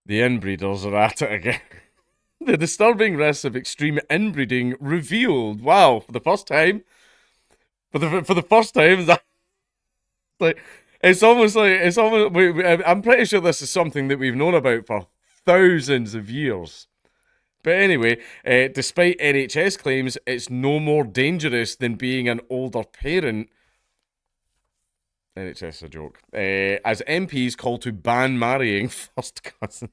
The inbreeders are at it again. The disturbing risks of extreme inbreeding revealed. Wow, for the first time. For the first time, that like it's almost like it's almost. I'm pretty sure this is something that we've known about for thousands of years. But anyway, despite NHS claims, it's no more dangerous than being an older parent. NHS is a joke. As MPs call to ban marrying first cousins.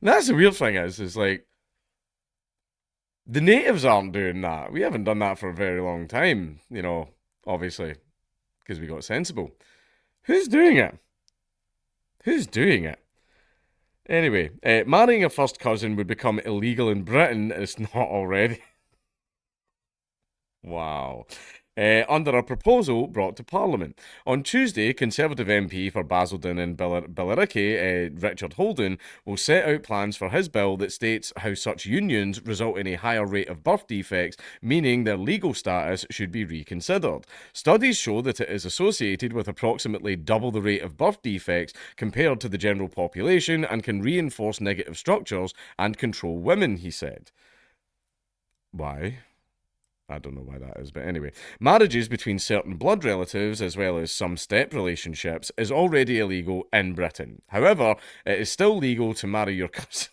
And that's the weird thing is like the natives aren't doing that. We haven't done that for a very long time, obviously, because we got sensible. Who's doing it? Who's doing it? Anyway, marrying a first cousin would become illegal in Britain. It's not already. Wow. Under a proposal brought to Parliament. On Tuesday, Conservative MP for Basildon and Billericay, Richard Holden, will set out plans for his bill that states how such unions result in a higher rate of birth defects, meaning their legal status should be reconsidered. Studies show that it is associated with approximately double the rate of birth defects compared to the general population and can reinforce negative structures and control women, he said. Why? I don't know why that is, but anyway. Marriages between certain blood relatives, as well as some step relationships, is already illegal in Britain. However, it is still legal to marry your cousin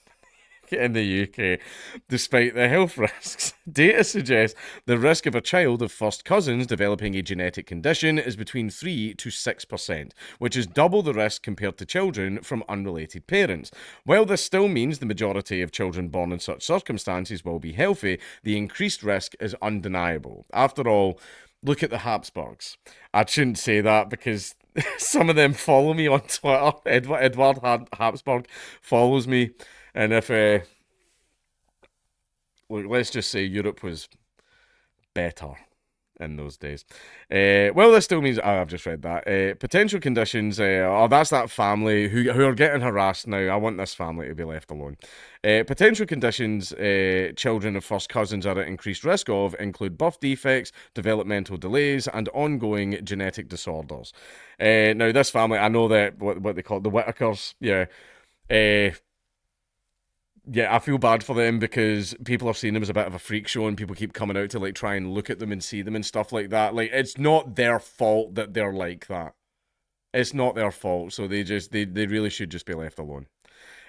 in the UK, despite the health risks. Data suggests the risk of a child of first cousins developing a genetic condition is between 3 to 6%, which is double the risk compared to children from unrelated parents. While this still means the majority of children born in such circumstances will be healthy, the increased risk is undeniable. After all, look at the Habsburgs. I shouldn't say that because some of them follow me on Twitter. Edward Habsburg follows me. And if, let's just say Europe was better in those days. Well, this still means, I've just read that. Potential conditions, that's that family who are getting harassed now. I want this family to be left alone. Potential conditions children of first cousins are at increased risk of include birth defects, developmental delays, and ongoing genetic disorders. Now, this family, I know that what they call it, the Whitakers, yeah. Yeah, I feel bad for them because people are seeing them as a bit of a freak show and people keep coming out to like try and look at them and see them and stuff like that. Like, it's not their fault that they're like that. It's not their fault, so they really should just be left alone.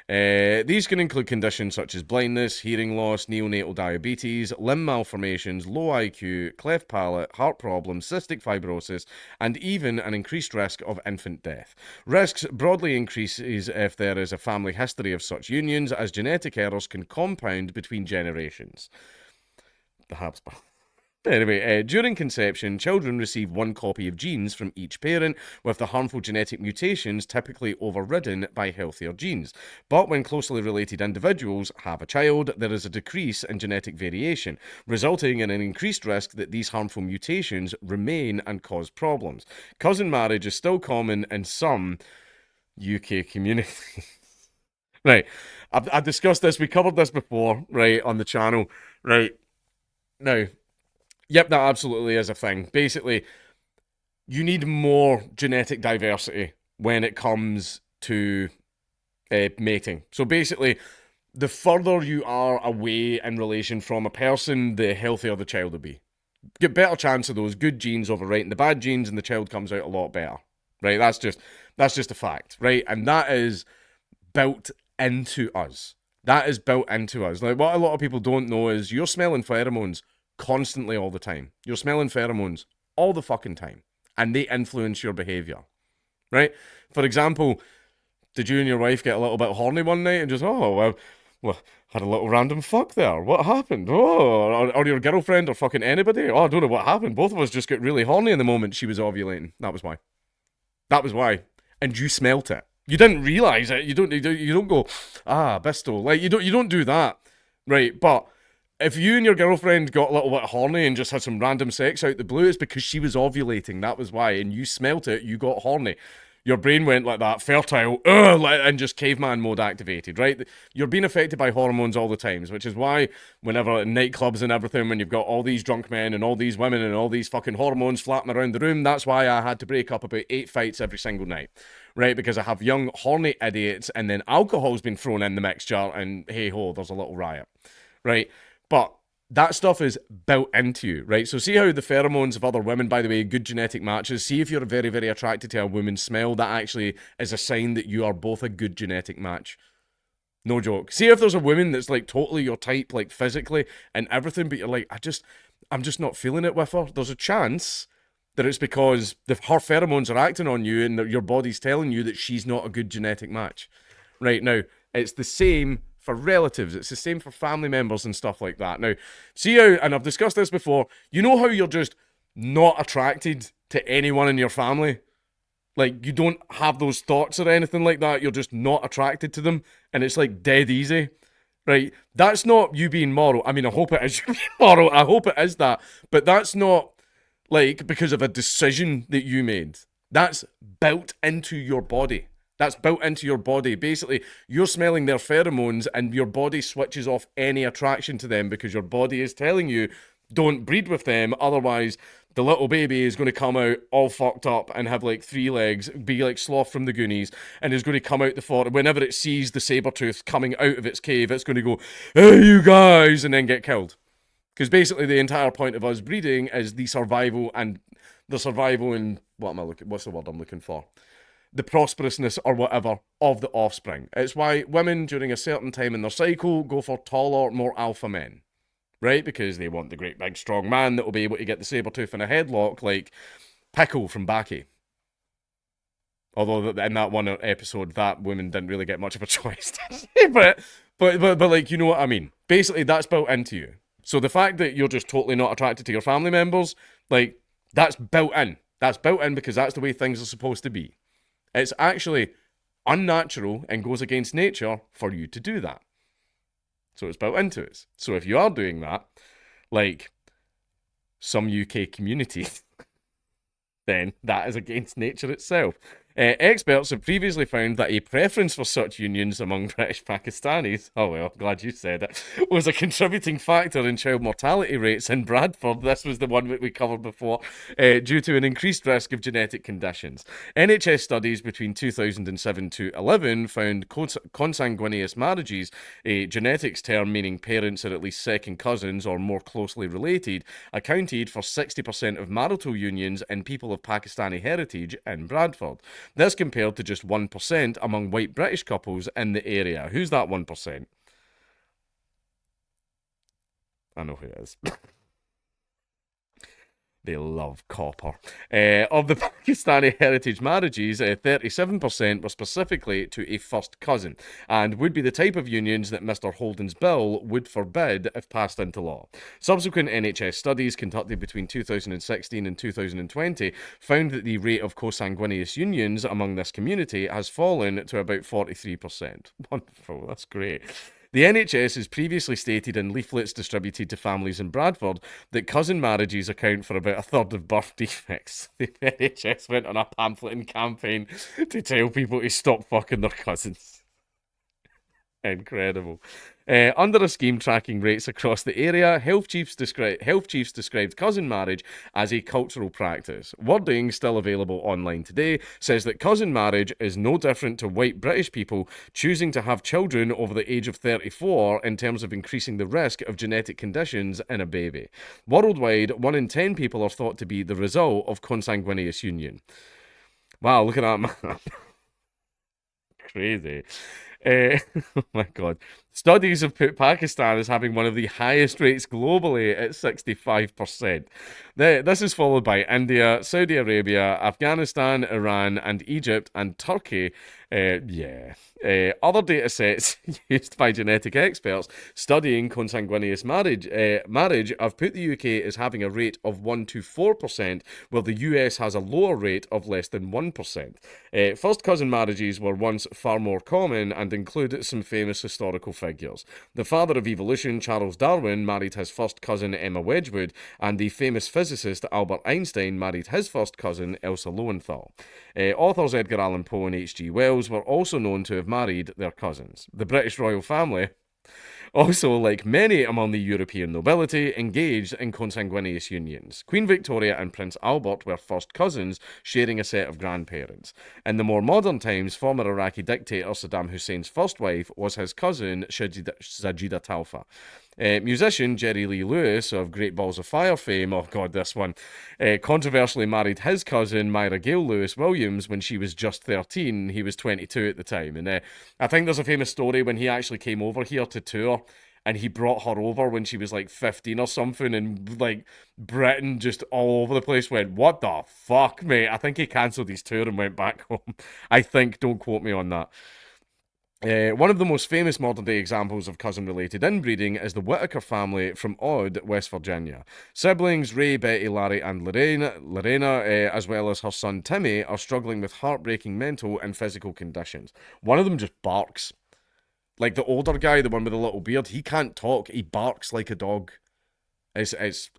These can include conditions such as blindness, hearing loss, neonatal diabetes, limb malformations, low IQ, cleft palate, heart problems, cystic fibrosis, and even an increased risk of infant death. Risks broadly increases if there is a family history of such unions, as genetic errors can compound between generations. The Habsburg. Anyway, during conception, children receive one copy of genes from each parent, with the harmful genetic mutations typically overridden by healthier genes. But when closely related individuals have a child, there is a decrease in genetic variation, resulting in an increased risk that these harmful mutations remain and cause problems. Cousin marriage is still common in some UK communities. Right, I've discussed this, we covered this before, right, on the channel, right. Now, yep, that absolutely is a thing. Basically, you need more genetic diversity when it comes to mating. So basically, the further you are away in relation from a person, the healthier the child will be. Get better chance of those good genes overwriting the bad genes, and the child comes out a lot better. Right? That's just a fact, right? And that is built into us. That is built into us. Like, what a lot of people don't know is you're smelling pheromones constantly all the time. You're smelling pheromones all the fucking time. And they influence your behaviour. Right? For example, did you and your wife get a little bit horny one night and just, well, had a little random fuck there. What happened? Oh, or your girlfriend or fucking anybody? Oh, I don't know what happened. Both of us just got really horny in the moment she was ovulating. That was why. That was why. And you smelt it. You didn't realise it. You don't go, Bistol. Like, you don't do that. Right? But if you and your girlfriend got a little bit horny and just had some random sex out the blue, it's because she was ovulating. That was why. And you smelt it, you got horny. Your brain went like that, fertile, and just caveman mode activated, right? You're being affected by hormones all the times, which is why whenever in nightclubs and everything, when you've got all these drunk men and all these women and all these fucking hormones flapping around the room, that's why I had to break up about 8 fights every single night, right? Because I have young, horny idiots, and then alcohol's been thrown in the mixture, and hey-ho, there's a little riot, right? But that stuff is built into you, right? So see how the pheromones of other women, by the way, good genetic matches, see if you're very, very attracted to a woman's smell, that actually is a sign that you are both a good genetic match. No joke. See if there's a woman that's like totally your type, like physically and everything, but you're like, I'm just not feeling it with her. There's a chance that it's because her pheromones are acting on you and that your body's telling you that she's not a good genetic match. Right now, it's the same for relatives. It's the same for family members and stuff like that. Now, see how, and I've discussed this before, you know how you're just not attracted to anyone in your family? Like, you don't have those thoughts or anything like that. You're just not attracted to them. And it's like dead easy, right? That's not you being moral. I mean, I hope it is you being moral. I hope it is that. But that's not like because of a decision that you made. That's built into your body. That's built into your body. Basically, you're smelling their pheromones and your body switches off any attraction to them because your body is telling you, don't breed with them, otherwise the little baby is going to come out all fucked up and have like 3 legs, be like Sloth from the Goonies, and is going to come out the forest. Whenever it sees the saber-tooth coming out of its cave, it's going to go, hey, you guys, and then get killed. Because basically the entire point of us breeding is the survival and what's the word I'm looking for? The prosperousness or whatever of the offspring. It's why women during a certain time in their cycle go for taller, more alpha men, right? Because they want the great big strong man that will be able to get the saber tooth in a headlock like Pickle from Baki. Although in that one episode, that woman didn't really get much of a choice. but like, you know what I mean? Basically, that's built into you. So the fact that you're just totally not attracted to your family members, like, that's built in. That's built in because that's the way things are supposed to be. It's actually unnatural and goes against nature for you to do that. So it's built into us. So if you are doing that, like some UK communities, then that is against nature itself. Experts have previously found that a preference for such unions among British Pakistanis, oh well, glad you said it, was a contributing factor in child mortality rates in Bradford. This was the one that we covered before, due to an increased risk of genetic conditions. NHS studies between 2007 to 11 found consanguineous marriages, a genetics term meaning parents are at least second cousins or more closely related, accounted for 60% of marital unions in people of Pakistani heritage in Bradford. This compared to just 1% among white British couples in the area. Who's that 1%? I know who it is. They love copper. Of the Pakistani heritage marriages, 37% were specifically to a first cousin, and would be the type of unions that Mr. Holden's bill would forbid if passed into law. Subsequent NHS studies conducted between 2016 and 2020 found that the rate of consanguineous unions among this community has fallen to about 43%. Wonderful, that's great. The NHS has previously stated in leaflets distributed to families in Bradford that cousin marriages account for about a third of birth defects. The NHS went on a pamphleting campaign to tell people to stop fucking their cousins. Incredible. Under a scheme tracking rates across the area, health chiefs described cousin marriage as a cultural practice. Wording, still available online today, says that cousin marriage is no different to white British people choosing to have children over the age of 34 in terms of increasing the risk of genetic conditions in a baby. Worldwide, 1 in 10 people are thought to be the result of consanguineous union. Wow, look at that, man. Crazy. Oh my god. Studies have put Pakistan as having one of the highest rates globally at 65%. This is followed by India, Saudi Arabia, Afghanistan, Iran, and Egypt, and Turkey. Other data sets used by genetic experts studying consanguineous marriage have put the UK as having a rate of 1 to 4%, while the US has a lower rate of less than 1%. First cousin marriages were once far more common and and include some famous historical figures. The father of evolution, Charles Darwin, married his first cousin Emma Wedgwood, and the famous physicist Albert Einstein married his first cousin Elsa Lowenthal. Authors Edgar Allan Poe and H.G. Wells were also known to have married their cousins. The British royal family also, like many among the European nobility, engaged in consanguineous unions. Queen Victoria and Prince Albert were first cousins, sharing a set of grandparents. In the more modern times, former Iraqi dictator Saddam Hussein's first wife was his cousin Sajida Talfa. Musician Jerry Lee Lewis of Great Balls of Fire fame, oh god, this one, controversially married his cousin Myra Gale Lewis Williams when she was just 13. He was 22 at the time. And I think there's a famous story when he actually came over here to tour, and he brought her over when she was like 15 or something, and like Britain just all over the place went, what the fuck, mate? I think he cancelled his tour and went back home. I think, don't quote me on that. One of the most famous modern-day examples of cousin-related inbreeding is the Whitaker family from Odd, West Virginia. Siblings Ray, Betty, Larry, and Lorena, as well as her son Timmy, are struggling with heartbreaking mental and physical conditions. One of them just barks. Like the older guy, the one with the little beard, he can't talk. He barks like a dog. It's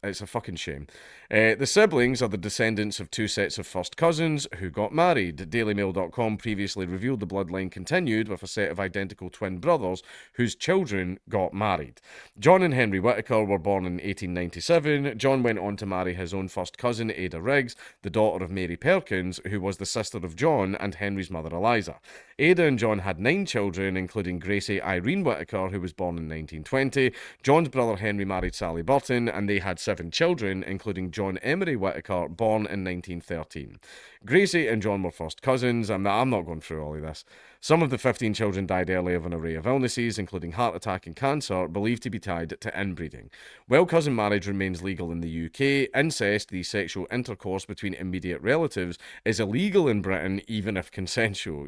a fucking shame. The siblings are the descendants of two sets of first cousins who got married. DailyMail.com previously revealed the bloodline continued with a set of identical twin brothers whose children got married. John and Henry Whitaker were born in 1897. John went on to marry his own first cousin, Ada Riggs, the daughter of Mary Perkins, who was the sister of John and Henry's mother, Eliza. Ada and John had 9 children, including Gracie Irene Whitaker, who was born in 1920. John's brother Henry married Sally Burton, and they had 7 children, including John Emery Whitaker, born in 1913. Gracie and John were first cousins. I'm not going through all of this. Some of the 15 children died early of an array of illnesses, including heart attack and cancer, believed to be tied to inbreeding. While cousin marriage remains legal in the UK, incest, the sexual intercourse between immediate relatives, is illegal in Britain, even if consensual.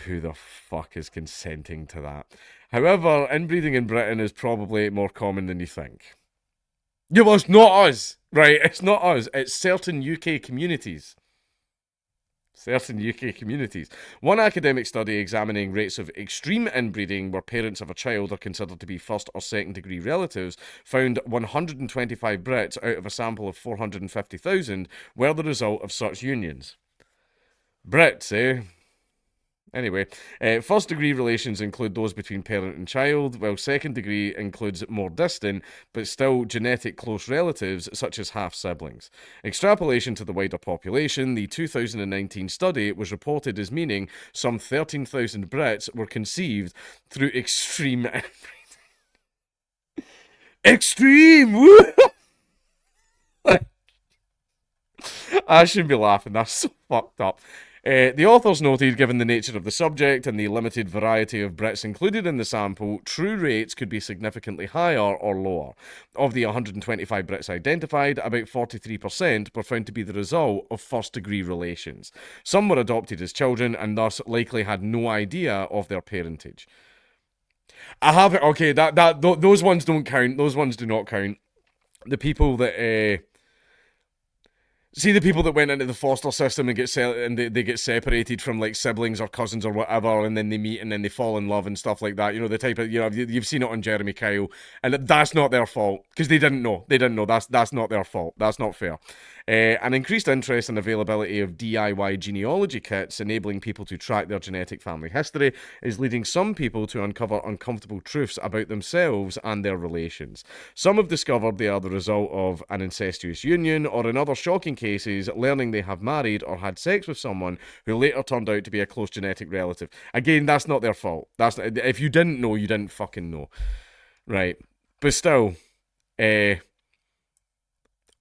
Who the fuck is consenting to that? However, inbreeding in Britain is probably more common than you think. Yeah, well, it's not us, right? It's not us. It's certain UK communities. One academic study examining rates of extreme inbreeding where parents of a child are considered to be first or second degree relatives found 125 Brits out of a sample of 450,000 were the result of such unions. Brits, eh? Anyway, first-degree relations include those between parent and child, while second-degree includes more distant, but still genetic close relatives, such as half-siblings. Extrapolation to the wider population, the 2019 study was reported as meaning some 13,000 Brits were conceived through extreme inbreeding. Extreme! Woo! I shouldn't be laughing, that's so fucked up. The authors noted, given the nature of the subject and the limited variety of Brits included in the sample, true rates could be significantly higher or lower. Of the 125 Brits identified, about 43% were found to be the result of first-degree relations. Some were adopted as children and thus likely had no idea of their parentage. Those ones don't count. Those ones do not count. The people that... See the people that went into the foster system and they get separated from like siblings or cousins or whatever, and then they meet and then they fall in love and stuff like that. You know, the type of, you've seen it on Jeremy Kyle, and that's not their fault because they didn't know. That's not their fault. That's not fair. An increased interest in availability of DIY genealogy kits enabling people to track their genetic family history is leading some people to uncover uncomfortable truths about themselves and their relations. Some have discovered they are the result of an incestuous union, or in other shocking cases, learning they have married or had sex with someone who later turned out to be a close genetic relative. Again, that's not their fault. If you didn't know, you didn't fucking know. Right. But still,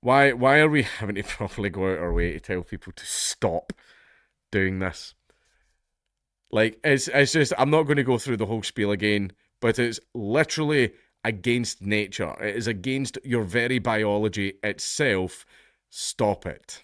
why are we having to properly go out our way to tell people to stop doing this? Like, it's just, I'm not going to go through the whole spiel again, but it's literally against nature. It is against your very biology itself. Stop it.